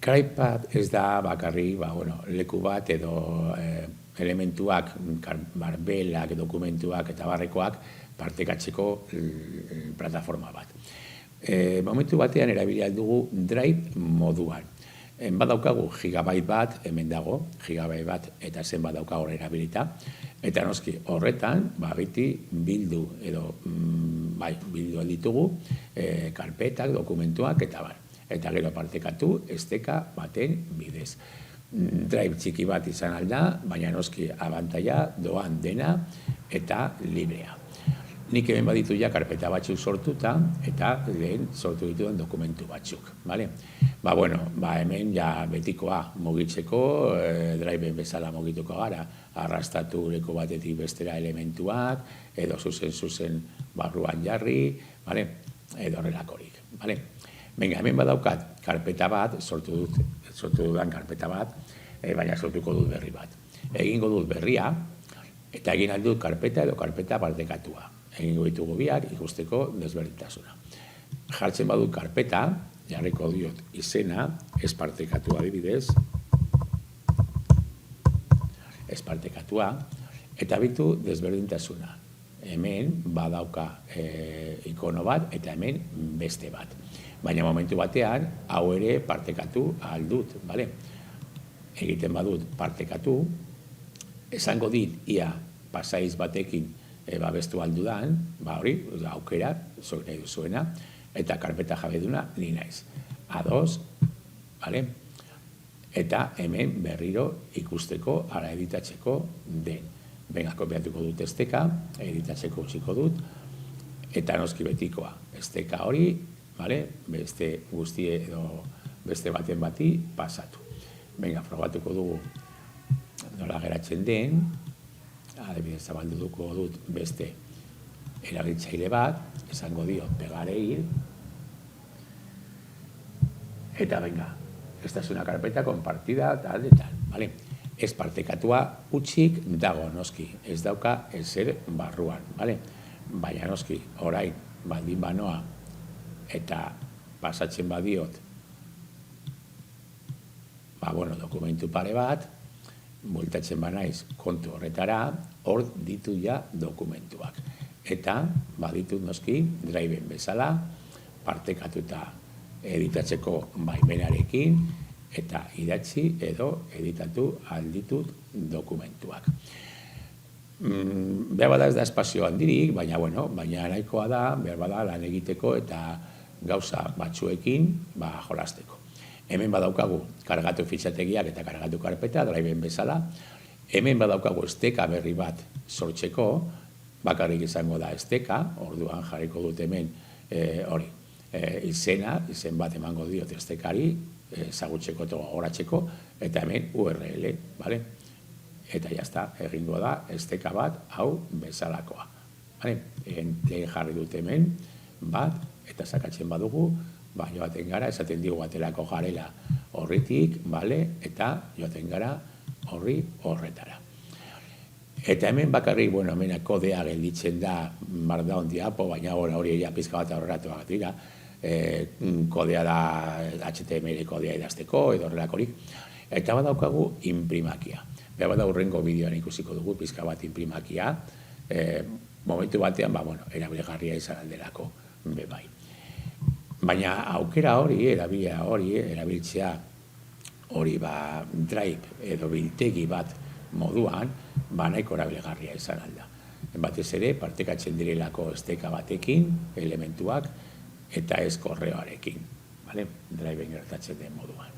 CryPad ez da bakarrik leku bat edo elementuak, barbelak, dokumentuak eta barrekoak partekatzeko plataforma bat. Momentu batean erabili dugu Drive moduan. Badaukagu gigabyte bat, hemen dago, gigabyte bat eta zen badaukagu erabilita. Eta noski horretan, beti bildu edo bildu ditugu karpetak, dokumentuak eta bar. Eta gero partekatu esteka baten bidez. Drive txiki bat izan alda, baina noski abantaila doan dena eta librea. Nik hemen baditu ja karpeta batzuk sortuta eta lehen sortu dituen dokumentu batzuk. Hemen ja betikoa mugitzeko, Drive bezala mugituko gara, arrastatu leko batetik bestera elementuak, edo zuzen barruan jarri, edo horrelakorik. Hemen badaukat karpeta bat, sortu dudan karpeta bat, baina sortuko dut berri bat. Egingo dut berria, eta egin aldut karpeta edo karpeta partekatua. Egingo ditugu biak ikusteko desberdintasuna. Jartzen badut karpeta, jarriko diot izena, ez partekatua adibidez, ez partekatua, eta bitu desberdintasuna. Hemen badauka ikono bat eta hemen beste bat. Baina momentu batean, hau ere partekatu aldut. Egiten badut partekatu, esango dit ia pasaiz batekin babestu aldudan, hori, aukera, nahi duzuena, eta karpeta jabeduna ni naiz. A2, eta hemen berriro ikusteko, ara editatzeko den. Benga, kopiatuko dut esteka, editatzeko utziko dut, eta noski betikoa. Esteka hori, beste guztie edo beste baten bati pasatu. Benga, probatuko dugu nola geratzen den, adibidez zabalduko dut beste erabiltzaile bat, esango dio pegarei, eta venga, esta es una carpeta compartida, tal. Ez partekatua utxik dago noski, ez dauka ezer barruan, baina noski, orain baldin banoa eta pasatzen badiot dokumentu pare bat, multatzen banaiz kontu horretara, hor ditu ja dokumentuak. Eta baditut noski, Driven bezala, partekatuta editatzeko baimenarekin, eta idatzi edo editatu alditut dokumentuak. Behar bada ez da espazio handirik, baina nahikoa da, behar bada lan egiteko eta gauza batzuekin jolasteko. Hemen badaukagu kargatu fitxategiak eta kargatu karpeta, Driven bezala. Hemen badaukagu esteka berri bat sortzeko, bakarrik izango da esteka, orduan jarriko dut hemen izen bat emango diot estekari, ezagutzeko eta gogoratzeko, eta hemen URL, eta jazta, egingo da esteka bat hau bezalakoa. Lehen jarri dut hemen bat, eta sakatzen badugu, joaten gara, esaten digu batelako jarela horritik, eta joaten gara horri horretara. Eta hemen bakarrik, hemen kodea gelditzen da Markdown diapo, baina hori egia pizka bat horratuak dira, kodea da HTML kodea idazteko, edo horrelakorik, eta badaukagu imprimakia. Behar bada hurrengo bideoan ikusiko dugu pizka bat imprimakia, momentu batean, erabilgarria izan aldelako bebai. Baina aukera hori, erabiltzea hori Drive edo biltegi bat moduan, nahiko erabilgarria izan alda. Batez ere, partekatzen direlako esteka batekin, elementuak, eta ez korreoarekin. Driven gertatzen den moduan.